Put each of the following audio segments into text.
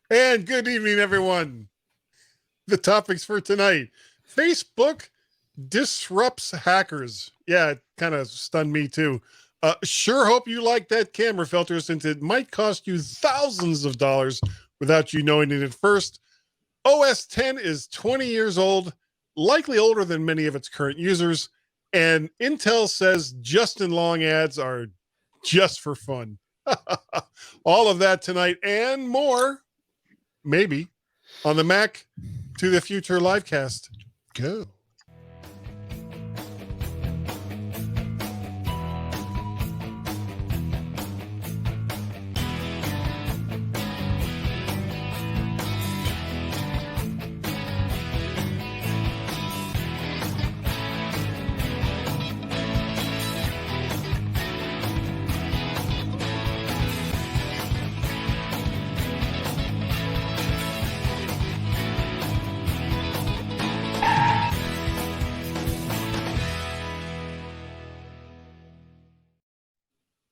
And good evening, everyone. The topics for tonight: Facebook disrupts hackers. Yeah, it kind of stunned me too. Sure hope you like that camera filter since it might cost you thousands of dollars without you knowing it at first. OS 10 is 20 years old, likely older than many of its current users. And Intel says Justin Long ads are just for fun. All of that tonight and more, maybe, on the Mac to the Future livecast. Go.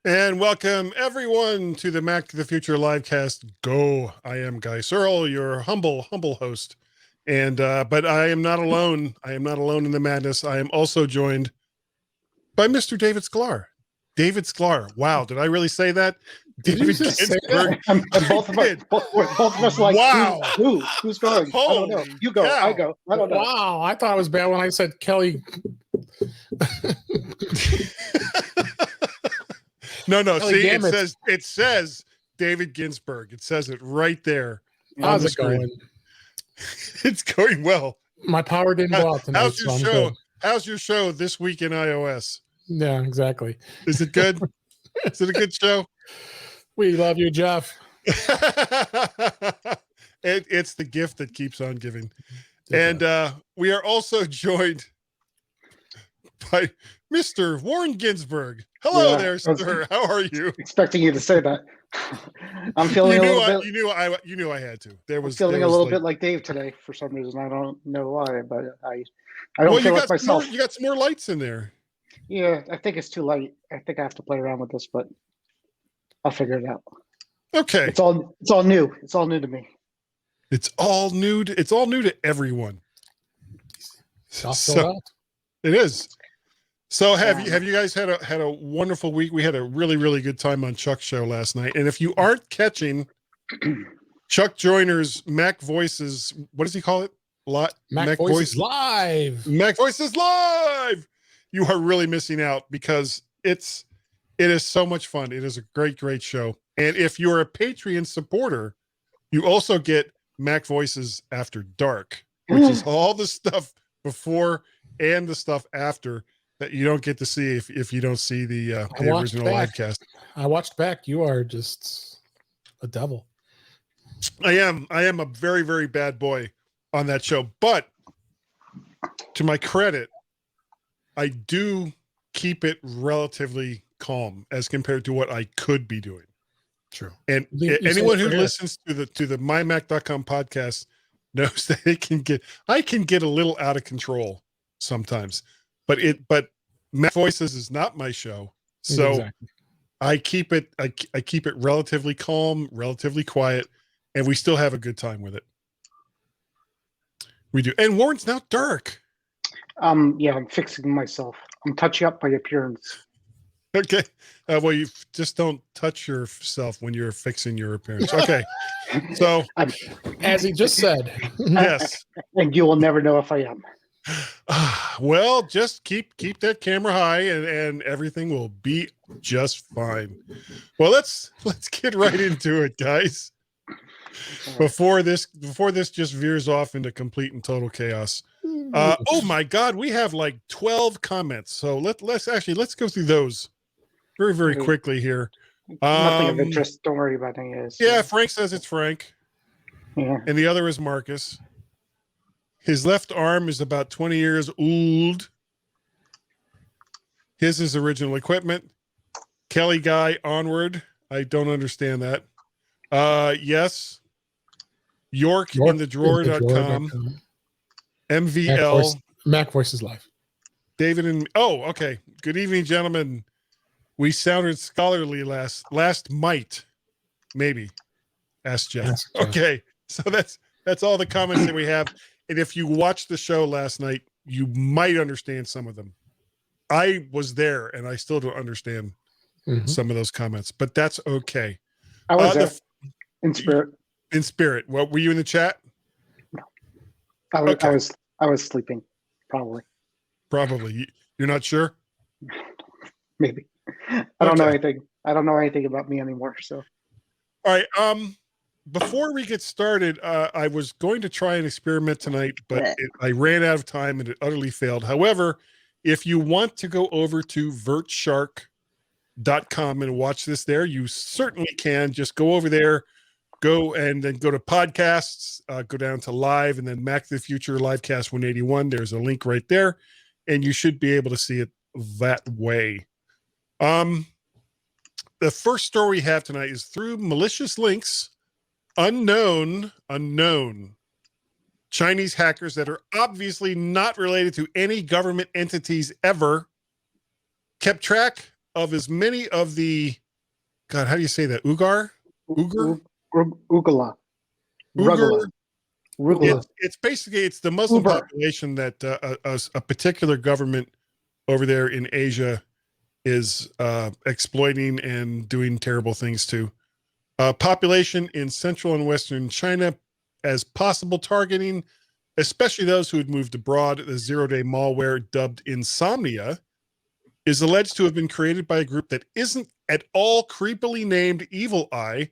And welcome everyone to the Mac to the Future livecast. Go. I am Guy Searle, your humble host. And but I am not alone. I am not alone in the madness. I am also joined by Mr. David Sklar. David Sklar. Wow, did I really say that? David Ginsburg. Both of us like, wow. Who's going? Holy I don't know. You go. cow. I go. I don't know. Wow, I thought it was bad when I said Kelly. No. Kelly See, Gamet. it says David Ginsburg. It says it right there. How's it going? It's going well. My power didn't go out tonight. How's your so I'm show? good. How's your show this week in iOS? Yeah, exactly. Is it good? Is it a good show? We love you, Jeff. It's the gift that keeps on giving. And we are also joined by Mr. Warren Ginsburg. Hello there, sir. How are you? Expecting you to say that. I'm feeling You knew I had to. I'm feeling a little bit like Dave today for some reason. I don't know why, but I don't feel like myself. You got some more lights in there. Yeah, I think it's too light. I think I have to play around with this, but I'll figure it out. Okay. It's all new. It's all new to me. It's all new to everyone. So, it is. So have you guys had a wonderful week? We had a really, really good time on Chuck's show last night. And if you aren't catching Chuck Joyner's Mac Voices, what does he call it? Mac Voices Live. Mac Voices Live. You are really missing out because it is so much fun. It is a great, great show. And if you're a Patreon supporter, you also get Mac Voices After Dark, which is all the stuff before and the stuff after that you don't get to see if you don't see the original livecast. I watched back. You are just a devil. I am a very, very bad boy on that show. But to my credit, I do keep it relatively calm as compared to what I could be doing. True. And anyone who listens to the mymac.com podcast knows that I can get a little out of control sometimes. But Mac Voices is not my show. So exactly. I keep it relatively calm, relatively quiet, and we still have a good time with it. We do. And Warren's now dark. Yeah, I'm fixing myself. I'm touching up my appearance. Okay. Well, you just don't touch yourself when you're fixing your appearance. Okay. So, as he just said, yes. And you will never know if I am. Well, just keep that camera high, and everything will be just fine. Well, let's get right into it, guys. Before this just veers off into complete and total chaos. Oh my God, we have like 12 comments. So let's go through those very, very quickly here. Nothing of interest. Don't worry about any of this. Yeah, Frank says it's Frank. Yeah. And the other is Marcus. His left arm is about 20 years old. His is original equipment. Kelly Guy onward. I don't understand that. Yes. York in the drawer.com. MVL. Mac Voices Live. David and okay. Good evening, gentlemen. We sounded scholarly last might, maybe. Ask Jeff. Ask Jeff. Okay, so that's all the comments that we have. And if you watched the show last night, you might understand some of them. I was there, and I still don't understand some of those comments, but that's okay. I was there in spirit. In spirit. What were you in the chat? I was. Okay. I was sleeping. Probably. Probably. You're not sure? Maybe. I don't know Okay. anything. I don't know anything about me anymore. So. All right. Before we get started, I was going to try an experiment tonight, but I ran out of time and it utterly failed. However, if you want to go over to vertshark.com and watch this there, you certainly can. Just go over there, go and then go to podcasts, go down to live, and then Mac to the Future Livecast 181. There's a link right there, and you should be able to see it that way. The first story we have tonight is through malicious links. Unknown Chinese hackers that are obviously not related to any government entities ever kept track of as many of the, God, how do you say that? Uyghur? Ugala. It's basically, it's the Muslim population that a particular government over there in Asia is exploiting and doing terrible things to. Population in central and western China as possible targeting, especially those who had moved abroad. The zero-day malware dubbed Insomnia is alleged to have been created by a group that isn't at all creepily named Evil Eye.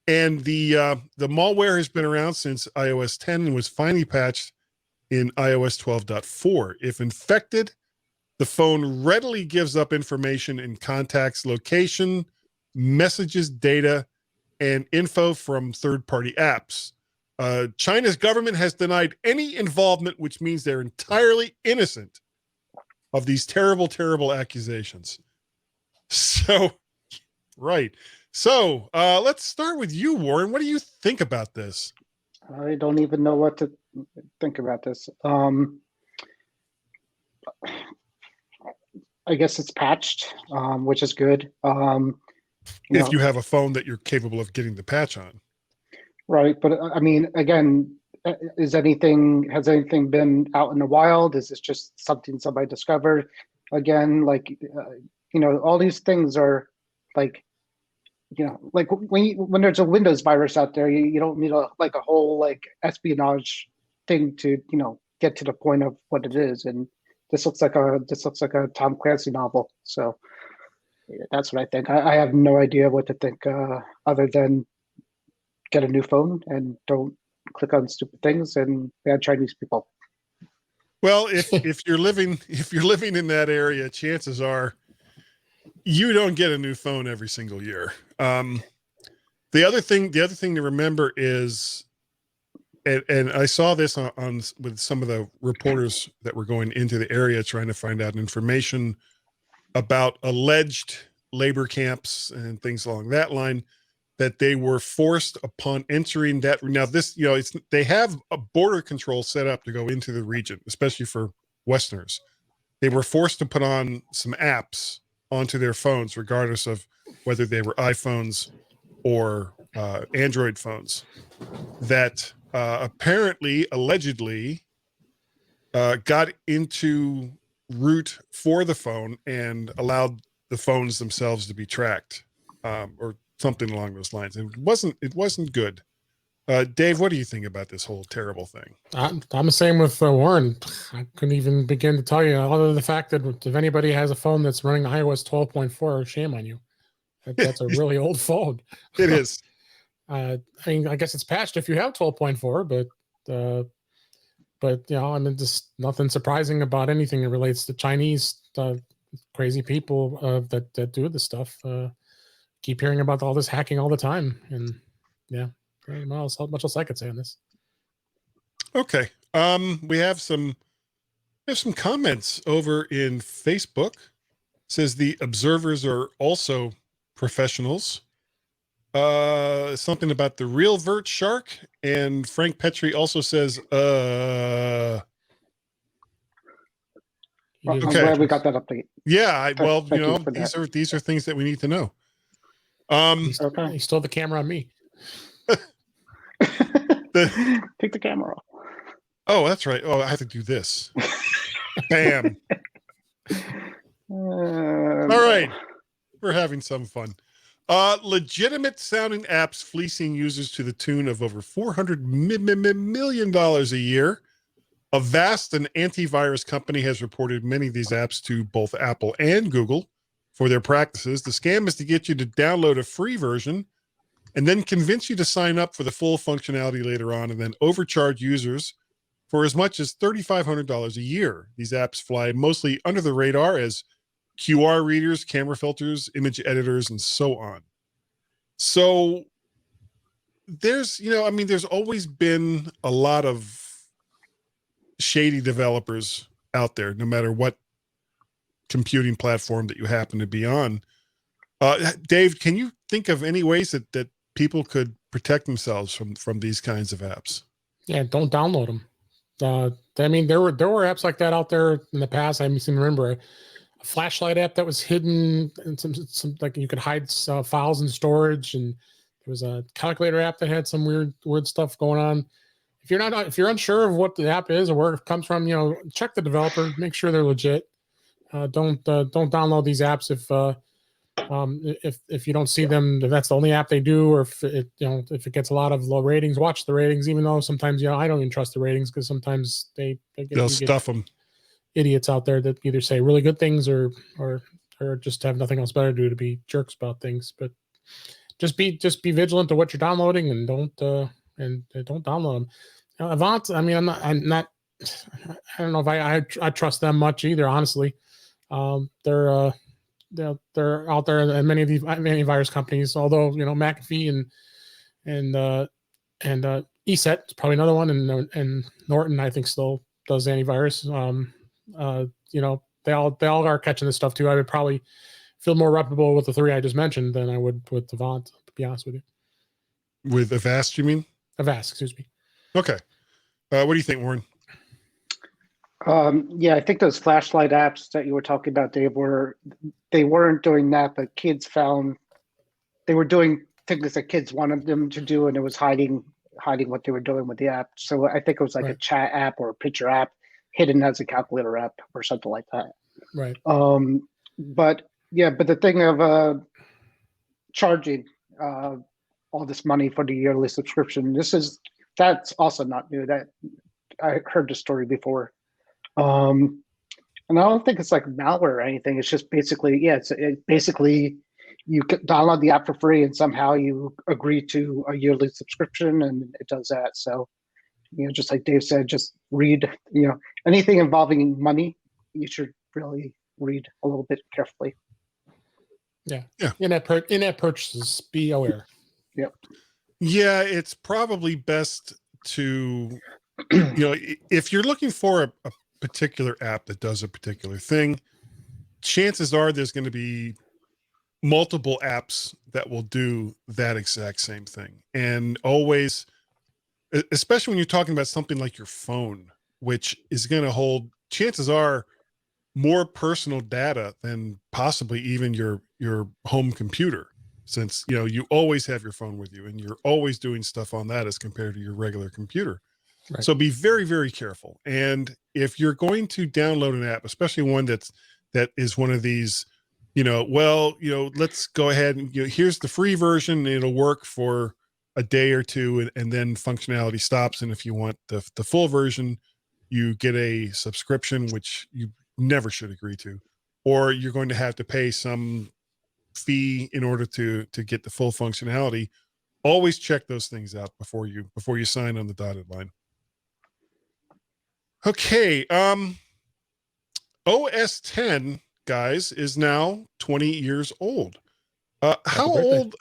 And the malware has been around since iOS 10 and was finally patched in iOS 12.4. If infected, the phone readily gives up information in contacts, location, messages, data, and info from third-party apps. China's government has denied any involvement, which means they're entirely innocent of these terrible, terrible accusations. So, right. So, let's start with you, Warren. What do you think about this? I don't even know what to think about this. I guess it's patched, which is good. If you have a phone that you're capable of getting the patch on. Right. But I mean, again, has anything been out in the wild? Is this just something somebody discovered? Again, like, all these things are like, like when there's a Windows virus out there, you don't need a whole espionage thing to, get to the point of what it is. And this looks like a Tom Clancy novel. So that's what I think. I have no idea what to think other than get a new phone and don't click on stupid things and bad Chinese people. Well, if you're living in that area, chances are you don't get a new phone every single year. The other thing to remember is, and I saw this on with some of the reporters that were going into the area trying to find out information about alleged labor camps and things along that line, that they were forced upon entering that. Now this, they have a border control set up to go into the region, especially for Westerners. They were forced to put on some apps onto their phones, regardless of whether they were iPhones or Android phones, that allegedly got into root for the phone and allowed the phones themselves to be tracked, or something along those lines. It wasn't good. Dave, what do you think about this whole terrible thing? I'm the same with Warren. I couldn't even begin to tell you, other than the fact that if anybody has a phone that's running iOS 12.4, shame on you. That's a really old phone. It is. I mean, I guess it's patched if you have 12.4, but I mean, just nothing surprising about anything that relates to Chinese crazy people that do this stuff. Keep hearing about all this hacking all the time, and yeah, well, how much else I could say on this. Okay, we have some comments over in Facebook. It says the observers are also professionals. Something about the real Vert Shark, and Frank Petrie also says, I'm glad we got that update. Yeah, Thank you for these are things that we need to know. He stole the camera on me. Take the camera off. Oh, that's right. Oh, I have to do this. Bam. All right. We're having some fun. Legitimate sounding apps fleecing users to the tune of over $400 million a year. Avast, an antivirus company, has reported many of these apps to both Apple and Google for their practices. The scam is to get you to download a free version and then convince you to sign up for the full functionality later on, and then overcharge users for as much as $3,500 a year. These apps fly mostly under the radar as QR readers, camera filters, image editors, and so on. So there's, there's always been a lot of shady developers out there, no matter what computing platform that you happen to be on. Dave, can you think of any ways that people could protect themselves from these kinds of apps? Yeah, don't download them. I mean, there were apps like that out there in the past. I seem to remember a flashlight app that was hidden, and some like you could hide files in storage, and there was a calculator app that had some weird stuff going on. If you're unsure of what the app is or where it comes from, check the developer, make sure they're legit. Don't download these apps if you don't see them, if that's the only app they do, or if it gets a lot of low ratings. Watch the ratings, even though sometimes I don't even trust the ratings, because sometimes they'll stuff them. Idiots out there that either say really good things or just have nothing else better to do to be jerks about things. But just be vigilant to what you're downloading, and don't download them. Avant, I mean, I don't know if I trust them much either, honestly. They're out there, and many of these antivirus companies, although McAfee and ESET is probably another one, and Norton, I think, still does antivirus. They all are catching this stuff too. I would probably feel more reputable with the three I just mentioned than I would with Avant, to be honest with you. With Avast, you mean? Avast, excuse me. Okay. What do you think, Warren? Yeah, I think those flashlight apps that you were talking about, Dave, they weren't doing that, but kids found they were doing things that kids wanted them to do, and it was hiding what they were doing with the app. So I think it was like a chat app or a picture app hidden as a calculator app or something like that. Right. But the thing of charging all this money for the yearly subscription, that's also not new. That I heard the story before. And I don't think it's like malware or anything. It's just basically, basically you can download the app for free, and somehow you agree to a yearly subscription, and it does that. So, just like Dave said, just read, anything involving money, you should really read a little bit carefully. Yeah. In-app purchases, be aware. Yep. Yeah, it's probably best to, if you're looking for a particular app that does a particular thing, chances are there's going to be multiple apps that will do that exact same thing. And always, especially when you're talking about something like your phone, which is going to hold, chances are, more personal data than possibly even your home computer, since you always have your phone with you and you're always doing stuff on that as compared to your regular computer. Right. So be very, very careful. And if you're going to download an app, especially one that is one of these, let's go ahead and here's the free version. It'll work for a day or two, and then functionality stops. And if you want the full version, you get a subscription, which you never should agree to, or you're going to have to pay some fee in order to get the full functionality. Always check those things out before you sign on the dotted line. Okay. OS 10, guys, is now 20 years old. How old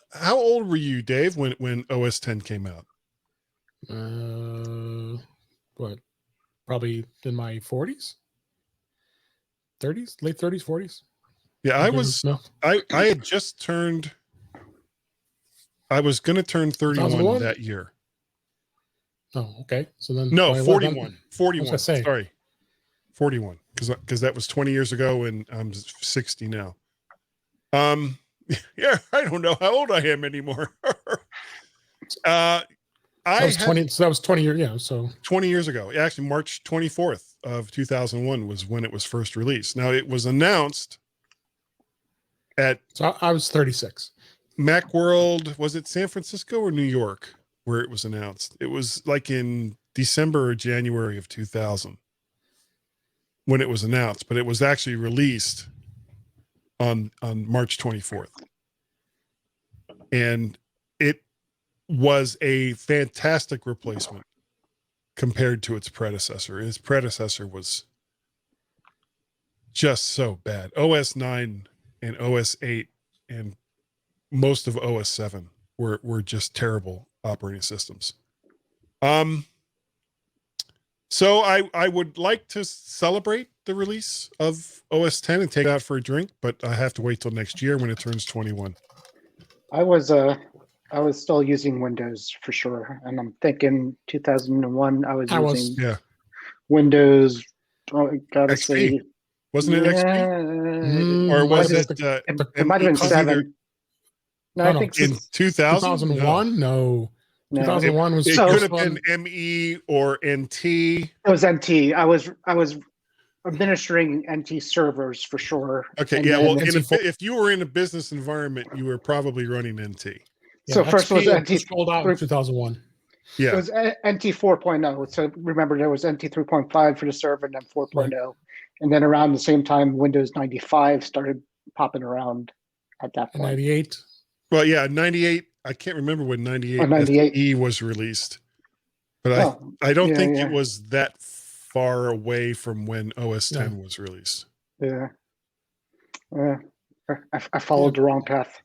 were you, Dave, when OS 10 came out? What? Probably in my 40s, 30s, late 30s, 40s. Yeah, I had just turned. I was going to turn 31 that year. Oh, okay. So then, no, 41. 41. Sorry, 41. Because that was 20 years ago, and I'm 60 now. Yeah, I don't know how old I am anymore. I That was had 20. So that was 20 years. Yeah. So 20 years ago. Actually, March 24th of 2001 was when it was first released. Now, it was announced at I was 36. Macworld. Was it San Francisco or New York where it was announced? It was like in December or January of 2000 when it was announced, but it was actually released on March 24th. And it was a fantastic replacement compared to its predecessor. Its predecessor was just so bad. OS 9 and OS 8 and most of OS 7 were just terrible operating systems. So I would like to celebrate the release of OS 10 and take it out for a drink, but I have to wait till next year when it turns 21. I was still using Windows for sure, and I'm thinking 2001. I was using Yeah. Windows. Oh, I gotta XP. say, Wasn't it XP? Or was it it? it might have been ME? 7. No, I No, think In 2000? 2001? No. no, 2001 was It So- could first have one. been ME or NT. it was NT. I was administering NT servers for sure. Okay, And yeah. then- Well, NT4. if you were in a business environment, you were probably running NT. So first was XP NT. rolled out in 2001. It Yeah. was NT 4.0. So remember, there was NT 3.5 for the server, and then 4.0, and then around the same time, Windows 95 started popping around at that In point. 98. Well, yeah. 98. I can't remember when 98, Oh, 98. SE was released, but Oh, I don't yeah, think yeah. it was that far away from when OS 10 was released. yeah. I followed the wrong path.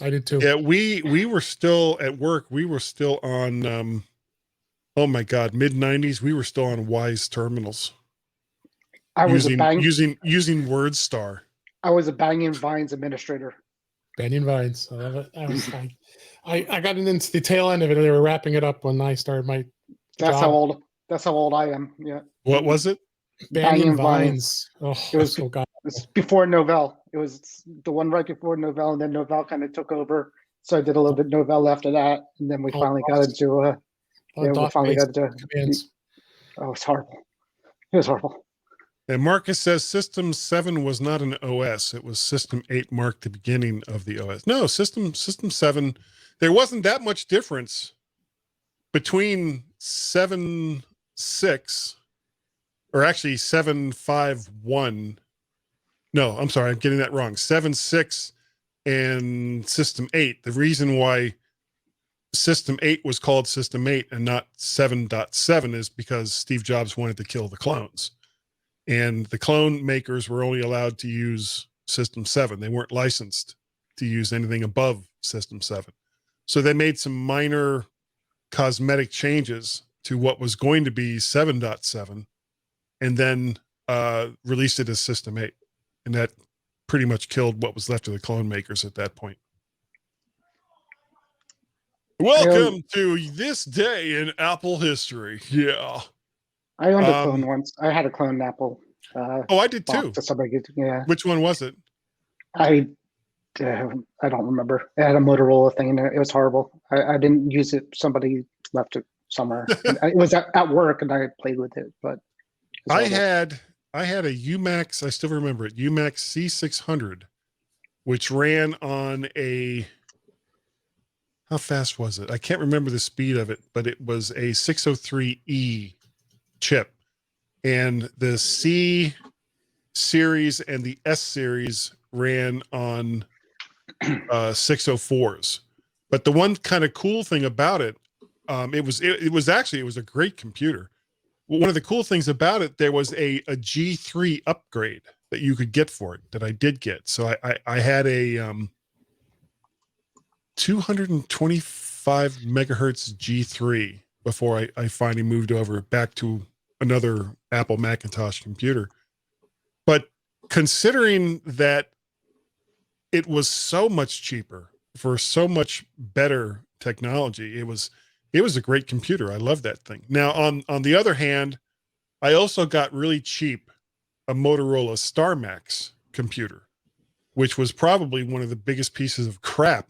I did too. Yeah, we were still at work. We were still on oh my god, mid 90s. We were still on Wise terminals. I was using using WordStar. I was a Banging Vines administrator. Banyan Vines. I love it. I got into the tail end of it. They were wrapping it up when I started my That's job. how old I am. Yeah. What was it? Banyan Banyan Vines. Oh, It was- so god. It's before Novell. It was the one right before Novell, and then Novell kind of took over. So I did a little bit Novell after that, and then we Oh, finally got into we finally got into commands. oh, it's horrible. It was horrible. And Marcus says System 7 was not an OS. It was System 8 marked the beginning of the OS. No, System 7, there wasn't that much difference between 7.6 or actually 7.5.1. No, I'm sorry, I'm getting that wrong. 7.6 and System 8. The reason why System 8 was called System 8 and not 7.7 is because Steve Jobs wanted to kill the clones. And the clone makers were only allowed to use System 7. They weren't licensed to use anything above System 7. So they made some minor cosmetic changes to what was going to be 7.7 and then released it as System 8. And that pretty much killed what was left of the clone makers at that point. Welcome to this day in Apple history. Yeah. I owned a clone once. I had a clone Apple. Oh, I did too. To somebody, yeah. Which one was it? I don't remember. It had a Motorola thing in there. It was horrible. I didn't use it. Somebody left it somewhere. It was at work, and I played with it. But I had a UMax. I still remember it. UMax C600, which ran on a. How fast was it? I can't remember the speed of it, but it was a 603E chip, and the C series and the S series ran on 604s. But the one kind of cool thing about it, it was a great computer. One of the cool things about it, there was a G3 upgrade that you could get for it that I did get. So I had a 225 megahertz G3 before I finally moved over back to another Apple Macintosh computer. But considering that it was so much cheaper for so much better technology, it was a great computer. I love that thing. Now, on the other hand, I also got really cheap a Motorola StarMax computer, which was probably one of the biggest pieces of crap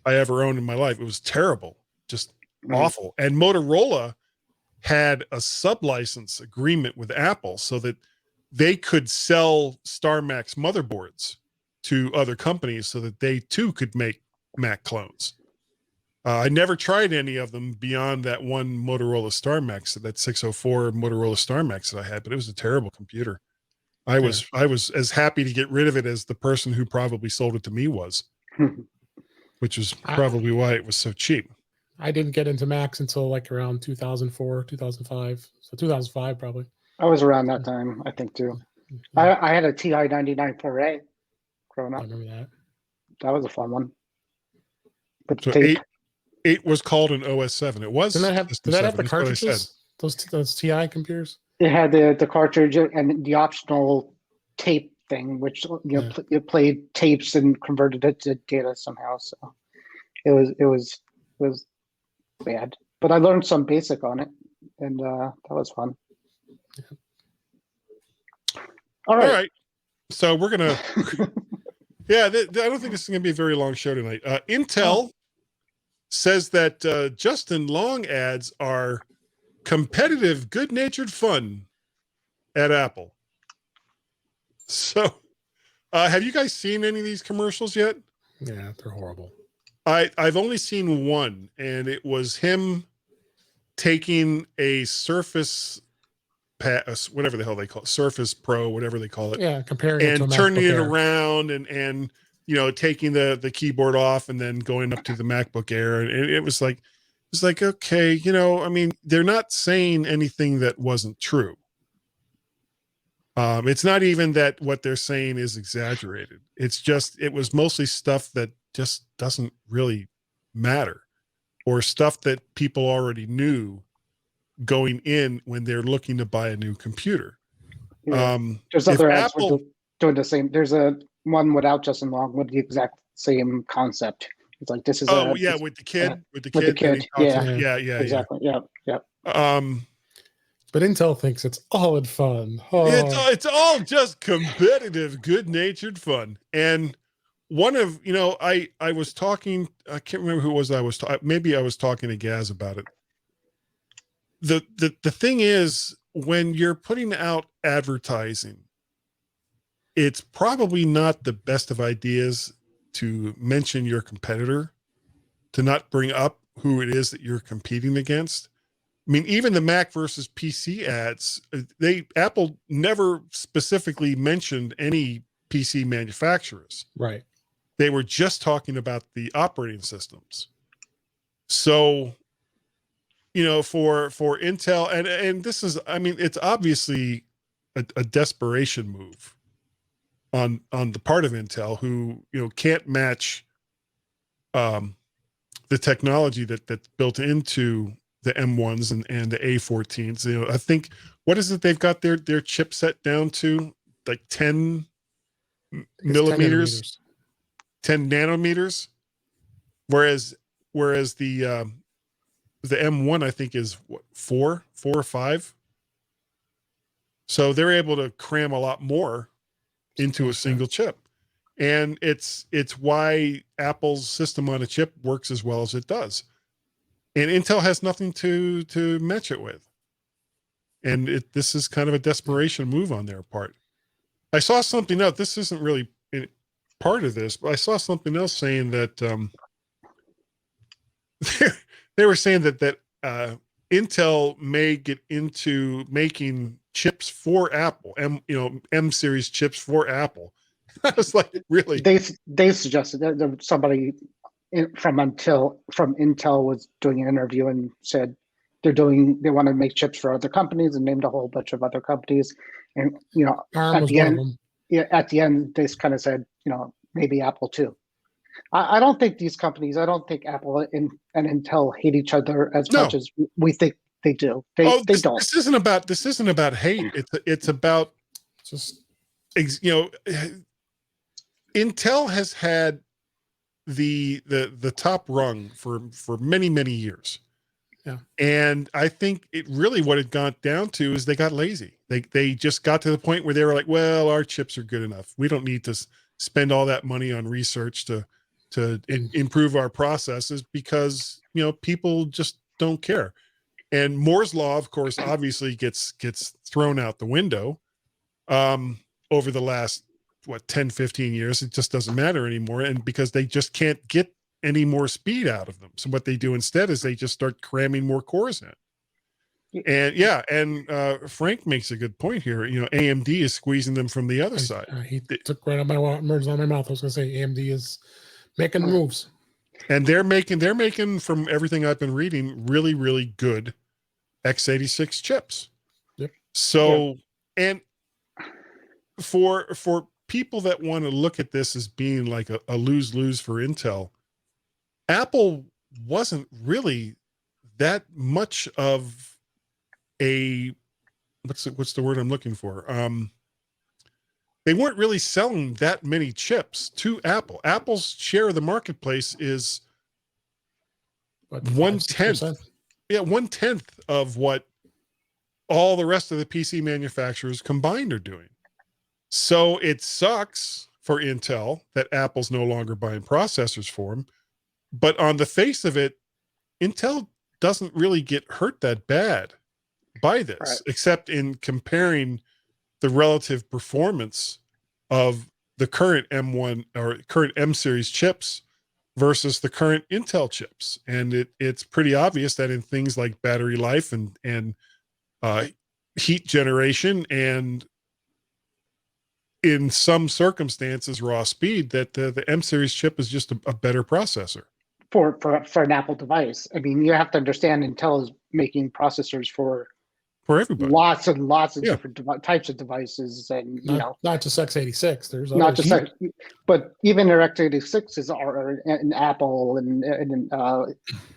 I ever owned in my life. It was terrible. just Right. awful. And Motorola had a sub-license agreement with Apple so that they could sell StarMax motherboards to other companies so that they too could make Mac clones. I never tried any of them beyond that one Motorola StarMax, that 604 Motorola StarMax that I had, but it was a terrible computer. I was as happy to get rid of it as the person who probably sold it to me was, which was probably why it was so cheap. I didn't get into Macs until like around 2004, 2005. So 2005 probably. I was around that time, I think too. I had a TI 99 4A growing I up. remember that. That was a fun one. But So eight was called an OS 7. It was. Did that have System the 7, that's what I said. cartridges? Those TI computers? it had the cartridge and the optional tape thing, which it played tapes and converted it to data somehow. So it was bad, but I learned some basic on it, and that was fun. All right. So we're gonna. Yeah, I don't think this is gonna be a very long show tonight. Intel says that Justin Long ads are competitive, good-natured fun at Apple. So, have you guys seen any of these commercials yet? Yeah, they're horrible. I've only seen one, and it was him taking a Surface, whatever the hell they call it, Surface Pro, whatever they call it. Yeah, comparing it to a and turning MacBook it Air. around and taking the keyboard off and then going up to the MacBook Air. And it was like, okay, I mean, they're not saying anything that wasn't true. It's not even that what they're saying is exaggerated. It's just, it was mostly stuff that just doesn't really matter, or stuff that people already knew going in when they're looking to buy a new computer. Yeah. There's other ads Apple, doing the same. There's a one without Justin Long with the exact same concept. It's like, this is with the kid, with the kid. Yeah. Yeah. Exactly. Yeah. But Intel thinks it's all in fun. Oh. It's all just competitive, good-natured fun. And one of, I was talking, I can't remember who it was. Maybe I was talking to Gaz about it. The thing is, when you're putting out advertising, it's probably not the best of ideas to mention your competitor, to not bring up who it is that you're competing against. I mean, even the Mac versus PC ads, Apple never specifically mentioned any PC manufacturers. Right. They were just talking about the operating systems. So, for Intel, and this is, I mean, it's obviously a desperation move on the part of Intel, who, can't match the technology that's built into the M1s and the A14s. I think, what is it they've got their chipset down to? Like 10 millimeters, 10 nanometers. Whereas the M1, I think, is what, 4 or 5. So they're able to cram a lot more into a single chip. And it's why Apple's system on a chip works as well as it does. And Intel has nothing to match it with. And this is kind of a desperation move on their part. I saw something else. This isn't really part of this, but I saw something else saying that they were saying that Intel may get into making chips for Apple, M series chips for Apple. I was like, really? They suggested that somebody from Intel was doing an interview and said they want to make chips for other companies, and named a whole bunch of other companies. And ARM was one of them. At the end, they kind of said, maybe Apple too. I don't think these companies, I don't think Apple and Intel hate each other as much as we think they do. They don't. This isn't about hate. It's about Just Intel has had the top rung for many, many years. Yeah. And I think what it got down to is they got lazy. They just got to the point where they were like, well, our chips are good enough. We don't need to spend all that money on research to improve our processes because people just don't care. And Moore's law, of course, obviously gets thrown out the window over the last 10, 15 years. It just doesn't matter anymore, and because they just can't get any more speed out of them. So what they do instead is they just start cramming more cores in. And Frank makes a good point here. AMD is squeezing them from the other side. He took right out my words out of my mouth. I was going to say AMD is making moves, and they're making from everything I've been reading really, really good x86 chips. Yep. So and for people that want to look at this as being like a lose-lose for Intel, Apple wasn't really that much of a what's the word I'm looking for? They weren't really selling that many chips to Apple. Apple's share of the marketplace is 1/10. Yeah, 1/10 of what all the rest of the PC manufacturers combined are doing. So it sucks for Intel that Apple's no longer buying processors for them. But on the face of it, Intel doesn't really get hurt that bad by this, right, except in comparing the relative performance of the current M1 or current M series chips versus the current Intel chips. And it's pretty obvious that in things like battery life and heat generation, and in some circumstances raw speed, that the M series chip is just a better processor for an Apple device. I mean, you have to understand Intel is making processors for everybody, lots and lots of different types of devices, and not just x86. There's not just but even their x86s are in Apple and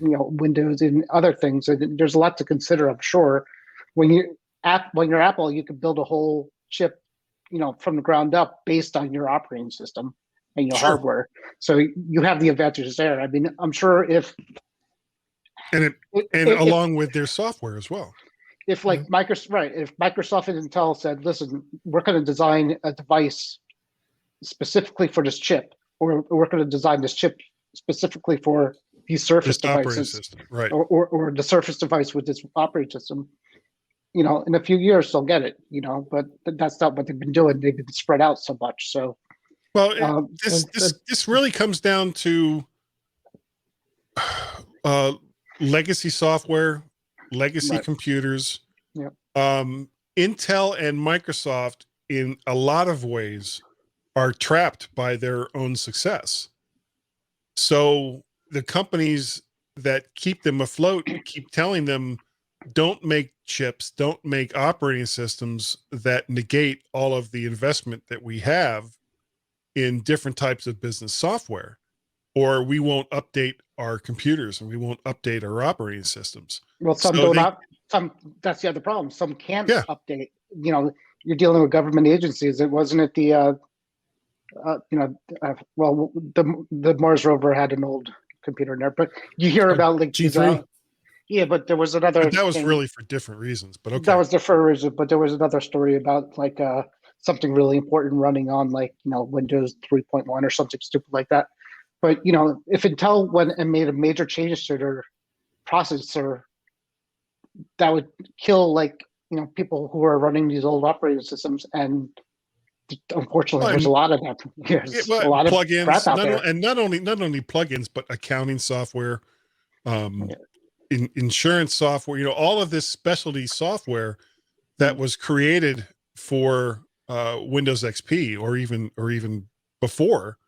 Windows and other things. And there's a lot to consider, I'm sure. When you're Apple, you can build a whole chip, from the ground up based on your operating system and your hardware. So you have the advantages there. I mean, I'm sure if along with their software as well. If Microsoft and Intel said, listen, we're going to design a device specifically for this chip, or we're going to design this chip specifically for these Surface devices, system, right? Or the Surface device with this operating system, in a few years they'll get it, but that's not what they've been doing. They've been spread out so much. So, well, this really comes down to legacy software, legacy computers. Yep. Intel and Microsoft, in a lot of ways, are trapped by their own success. So the companies that keep them afloat keep telling them, don't make chips, don't make operating systems that negate all of the investment that we have in different types of business software, or we won't update our computers and we won't update our operating systems. Well, some don't. That's the other problem. Some can't update. You're dealing with government agencies. It wasn't at the the Mars rover had an old computer in there, but you hear about like G3. But there was another. But that was really for different reasons. But okay, that was different reasons. But there was another story about like something really important running on like Windows 3.1 or something stupid like that. But if Intel went and made a major change to their processor, that would kill people who are running these old operating systems, and unfortunately, there's a lot of that. There's a lot of crap out there. And not only plugins, but accounting software, insurance software. All of this specialty software that was created for Windows XP or even before.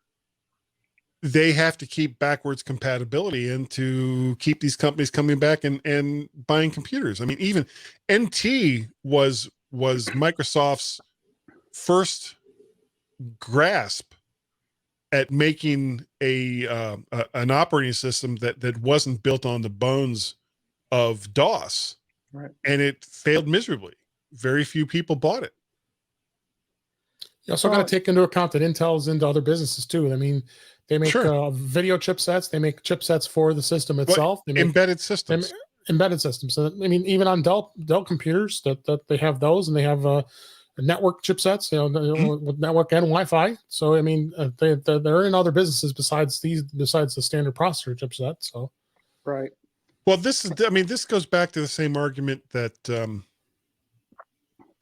They have to keep backwards compatibility and to keep these companies coming back and buying computers. I mean, even NT was Microsoft's first grasp at making an operating system that wasn't built on the bones of DOS, right? And it failed miserably. Very few people bought it. You also got to take into account that Intel's into other businesses too. I mean, they make video chipsets. They make chipsets for the system itself. They make embedded systems. Embedded systems. So I mean, even on Dell computers, that they have those, and they have network chipsets, with network and Wi-Fi. So I mean, they're in other businesses besides the standard processor chipset. So Right. Well, this goes back to the same argument that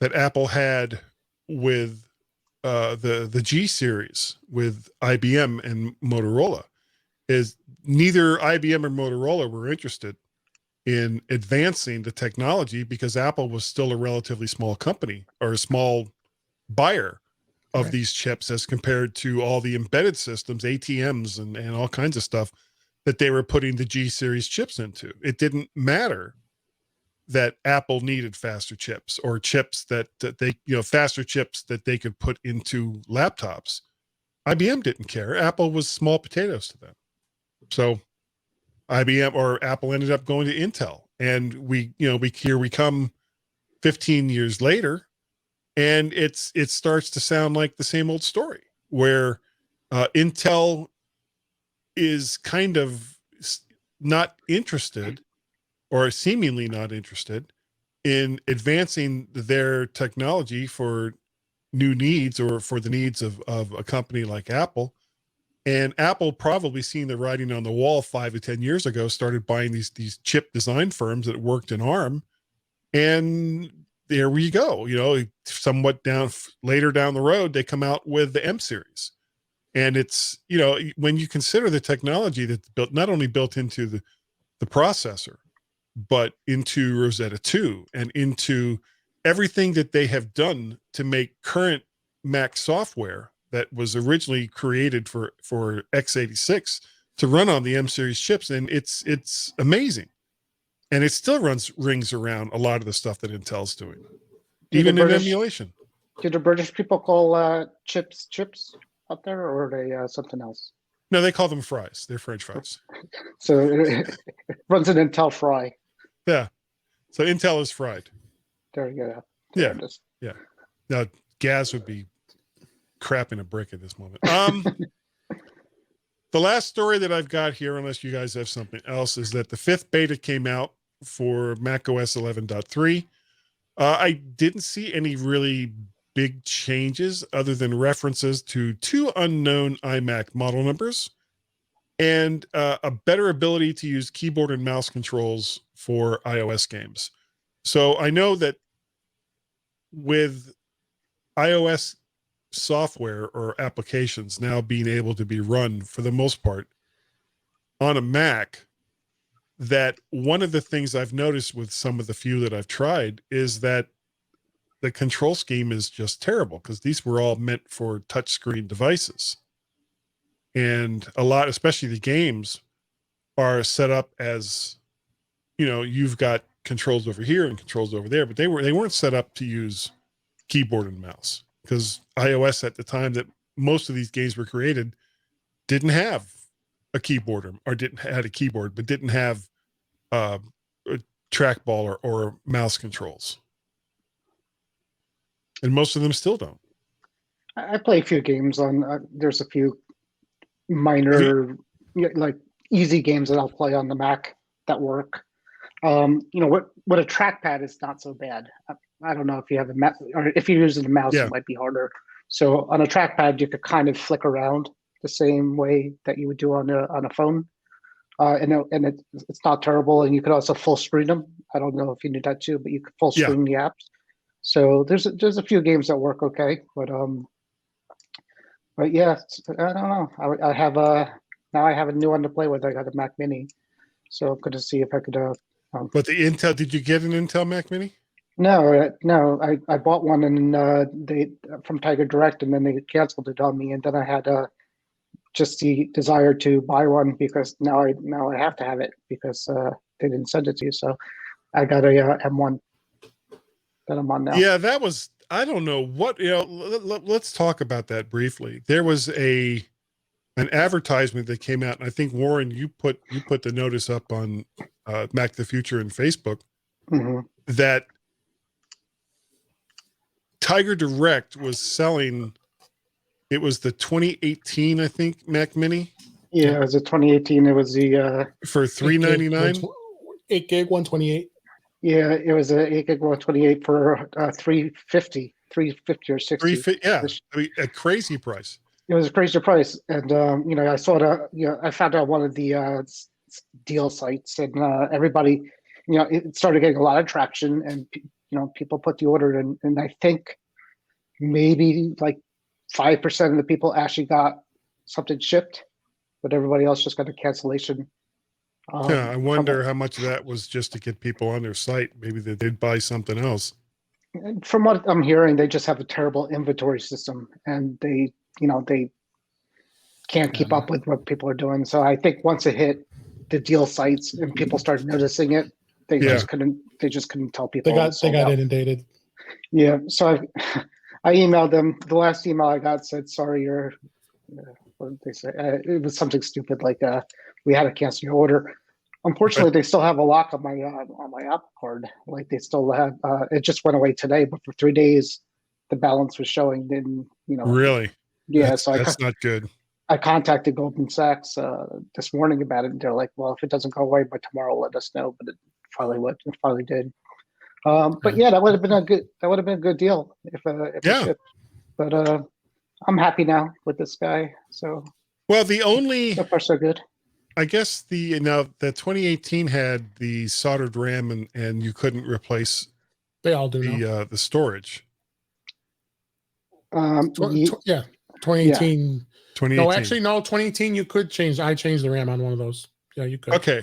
that Apple had with the G series with IBM and Motorola. Is neither IBM or Motorola were interested in advancing the technology because Apple was still a relatively small company or a small buyer of Right. these chips as compared to all the embedded systems, ATMs and all kinds of stuff that they were putting the G series chips into. It didn't matter that Apple needed faster chips or chips that they, faster chips that they could put into laptops. IBM didn't care. Apple was small potatoes to them. So IBM or Apple ended up going to Intel, and we come 15 years later, and it starts to sound like the same old story where Intel is kind of not interested or seemingly not interested in advancing their technology for new needs or for the needs of a company like Apple. And Apple, probably seeing the writing on the wall 5 to 10 years ago, started buying these chip design firms that worked in ARM. And there we go. Somewhat later down the road, they come out with the M series. And it's, when you consider the technology that's not only built into the processor, but into Rosetta 2 and into everything that they have done to make current Mac software that was originally created for x86 to run on the M series chips. And it's amazing. And it still rings around a lot of the stuff that Intel's doing, even in emulation. Do the British people call chips out there, or are they something else? No, they call them fries. They're French fries. So it runs an Intel fry. Yeah. So Intel is fried. There you go. Yeah. Yeah. Now, Gaz would be crapping a brick at this moment. The last story that I've got here, unless you guys have something else, is that the 5th beta came out for macOS 11.3. I didn't see any really big changes other than references to 2 unknown iMac model numbers and a better ability to use keyboard and mouse controls for iOS games. So I know that with iOS software or applications now being able to be run for the most part on a Mac, that one of the things I've noticed with some of the few that I've tried is that the control scheme is just terrible because these were all meant for touchscreen devices. And a lot, especially the games, are set up as, you've got controls over here and controls over there, but they weren't set up to use keyboard and mouse because iOS at the time that most of these games were created didn't have a keyboard or had a keyboard, but didn't have a trackball or mouse controls. And most of them still don't. I play a few games on. There's a few minor, like easy games that I'll play on the Mac that work. What a trackpad is not so bad. I don't know if you have a mouse, or if you're using a mouse, It might be harder. So on a trackpad, you could kind of flick around the same way that you would do on a phone, and it's not terrible. And you could also full screen them. I don't know if you knew that too, but you could full screen the apps. So there's a few games that work okay, but yeah, I don't know. I have now I have a new one to play with. I got a Mac Mini, so I'm going to see if I could. But the Intel, did you get an Intel Mac Mini? No. I bought one and they from Tiger Direct, and then they canceled it on me, and then I had just the desire to buy one because now I have to have it because they didn't send it to you. So I got a M1 that I'm on now. Yeah, that was, I don't know what, let's talk about that briefly. There was an advertisement that came out, and I think Warren, you put the notice up on Mac the Future and Facebook, that Tiger Direct was selling, it was the 2018, I think, Mac Mini. Yeah, it was a 2018. It was the for $399, 8 gig 128. Yeah, it was a 8 gig 128 for $350 350 or 60. Yeah, I mean, a crazy price. It was a crazy price, and I saw the I found out one of the deal sites, and everybody, it started getting a lot of traction, and people put the order in, and I think maybe like 5% of the people actually got something shipped, but everybody else just got a cancellation. Yeah, I wonder how much of that was just to get people on their site. Maybe they did buy something else. From what I'm hearing, they just have a terrible inventory system, and they can't keep up with what people are doing. So I think once it hit the deal sites and people started noticing it, they just couldn't tell people. They got inundated. Yeah. So I emailed them. The last email I got said, "Sorry, what did they say? It was something stupid like we had to cancel your order." Unfortunately, they still have a lock on my Apple Card. Like they still have. It just went away today, but for 3 days, the balance was showing. Then Really? Yeah. That's not good. I contacted Goldman Sachs this morning about it, and they're like, "Well, if it doesn't go away by tomorrow, let us know." But it finally did. But yeah, that would have been a good deal if it shipped. But I'm happy now with this guy. So well, the only so far so good. I guess the 2018 had the soldered RAM and you couldn't replace They all do now. the storage. Yeah, 2018. 2018. No, actually, no. 2018, you could change. I changed the RAM on one of those. Yeah, you could. Okay.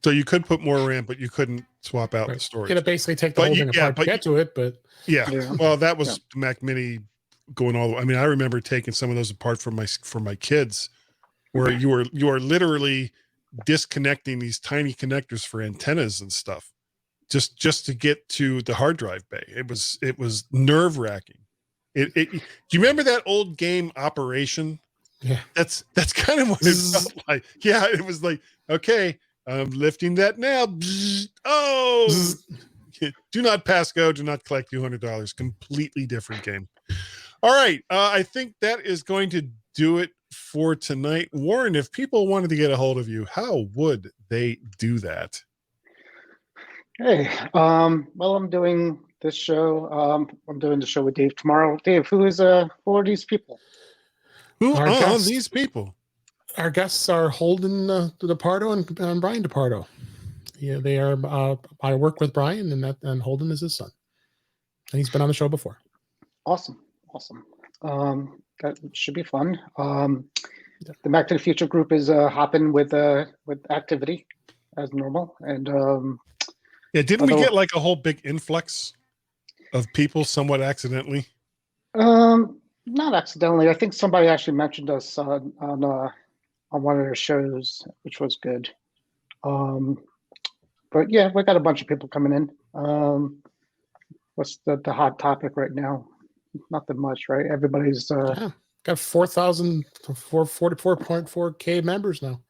So you could put more RAM, but you couldn't swap out the storage. You gotta basically take the whole thing apart to get to it, but yeah. Well, that was the Mac Mini going all the way. I mean, I remember taking some of those apart for my kids, where you are literally disconnecting these tiny connectors for antennas and stuff, just to get to the hard drive bay. It was nerve wracking. Do you remember that old game Operation? Yeah. That's kind of what it felt like. Yeah, it was like, okay, I'm lifting that now. Oh, do not pass go. Do not collect $200. Completely different game. All right. I think that is going to do it for tonight. Warren, if people wanted to get a hold of you, how would they do that? Hey, well, I'm doing this show. I'm doing the show with Dave tomorrow. Dave, who are these people? Who are these people? Our guests are Holden DePardo and Brian DePardo. Yeah, they are. I work with Brian, and Holden is his son, and he's been on the show before. Awesome. That should be fun. The Back to the Future group is hopping with activity as normal, and didn't we get like a whole big influx of people somewhat accidentally? Not accidentally. I think somebody actually mentioned us on one of their shows, which was good. But yeah, we got a bunch of people coming in. What's the hot topic right now? Nothing much, right? Everybody's got 44.4K members now.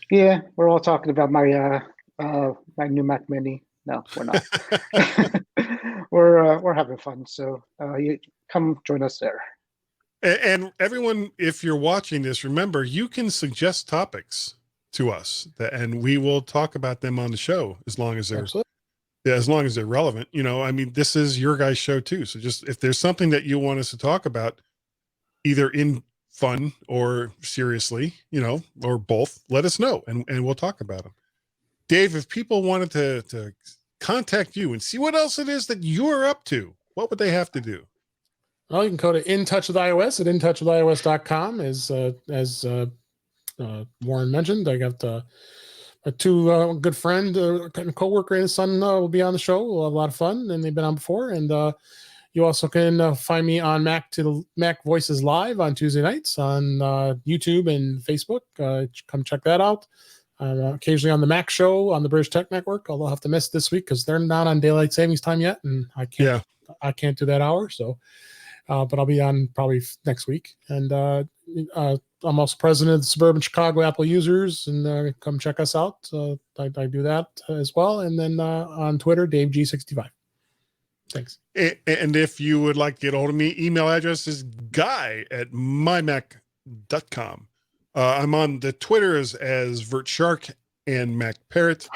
Yeah, we're all talking about my new Mac Mini. No, we're not. We're having fun. So you come join us there. And everyone, if you're watching this, remember you can suggest topics to us and we will talk about them on the show as long as they're relevant. I mean, this is your guys' show too. So just if there's something that you want us to talk about, either in fun or seriously, or both, let us know and we'll talk about them. Dave, if people wanted to contact you and see what else it is that you're up to, what would they have to do? Well, you can go to In Touch with iOS at intouchwithios.com. As Warren mentioned, I got a two good friend and co-worker and his son will be on the show. We'll have a lot of fun, and they've been on before. And you also can find me on Mac Voices Live on Tuesday nights on YouTube and Facebook. Come check that out. Occasionally on the Mac Show on the British Tech Network, although I'll have to miss this week because they're not on daylight savings time yet, and I can't do that hour. So, but I'll be on probably next week. And I'm also president of the Suburban Chicago Apple Users, and come check us out. I do that as well. And then on Twitter, DaveG65. Thanks. And if you would like to get a hold of me, email address is guy@mymac.com. I'm on the Twitters as VertShark and MacParrot.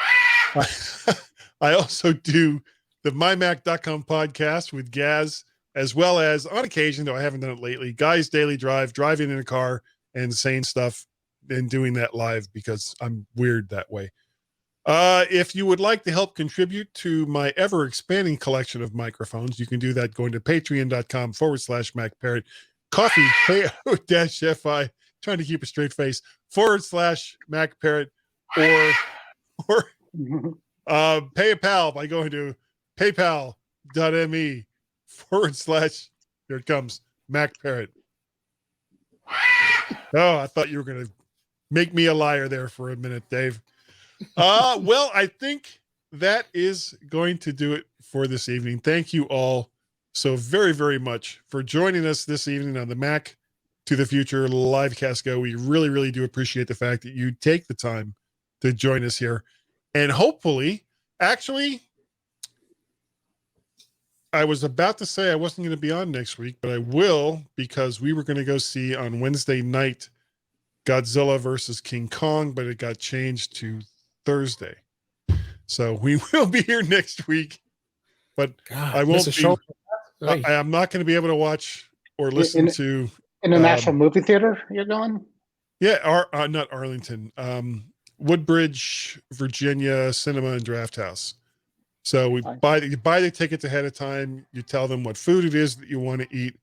I also do the mymac.com podcast with Gaz as well as on occasion, though I haven't done it lately, Guy's Daily Drive, driving in a car and saying stuff and doing that live because I'm weird that way. If you would like to help contribute to my ever expanding collection of microphones, you can do that going to patreon.com/MacParrot, coffee, ko-fi, trying to keep a straight face, /MacParrot, or pay a pal by going to paypal.me/ here it comes, MacParrot. Oh, I thought you were going to make me a liar there for a minute, Dave. Well, I think that is going to do it for this evening. Thank you all so very, very much for joining us this evening on the Mac to the Future Livecast Go. We really, really do appreciate the fact that you take the time to join us here. And hopefully, actually, I was about to say I wasn't going to be on next week, but I will, because we were going to go see on Wednesday night Godzilla versus King Kong, but it got changed to Thursday. So we will be here next week, but God, I won't miss a be. show. Hey, I am not going to be able to watch or listen to. International movie theater you're going? Yeah, not Arlington. Woodbridge, Virginia Cinema and Draft House. So you buy the tickets ahead of time. You tell them what food it is that you want to eat.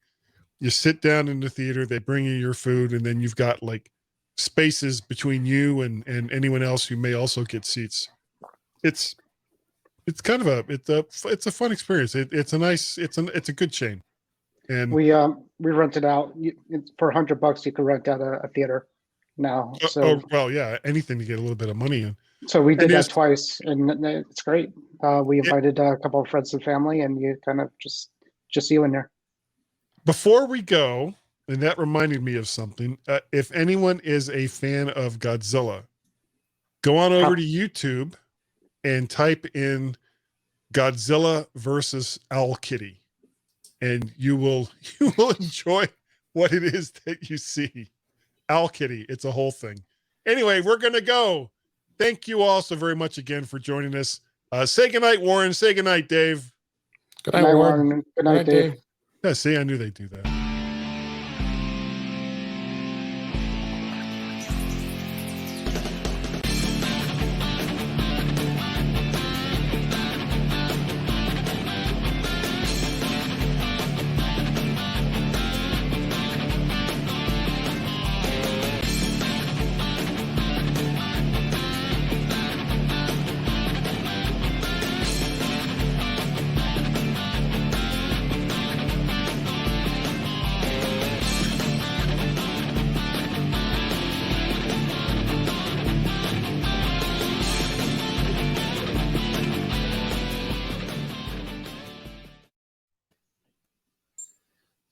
You sit down in the theater. They bring you your food, and then you've got like spaces between you and anyone else who may also get seats. It's kind of it's a fun experience. It's a good chain. And We rented out for $100. You could rent out a theater now. So well, yeah, anything to get a little bit of money in. so we did And that twice, and it's great. We invited a couple of friends and family, and you kind of just you in there. Before we go, and that reminded me of something. If anyone is a fan of Godzilla, go on over to YouTube and type in Godzilla versus Owl Kitty, and you will enjoy what it is that you see. Owl Kitty, it's a whole thing. Anyway, we're gonna go. Thank you all so very much again for joining us. Say goodnight, Warren. Say goodnight, Dave. good night, Warren. Warren. Good night, Dave. Yeah, see, I knew they'd do that.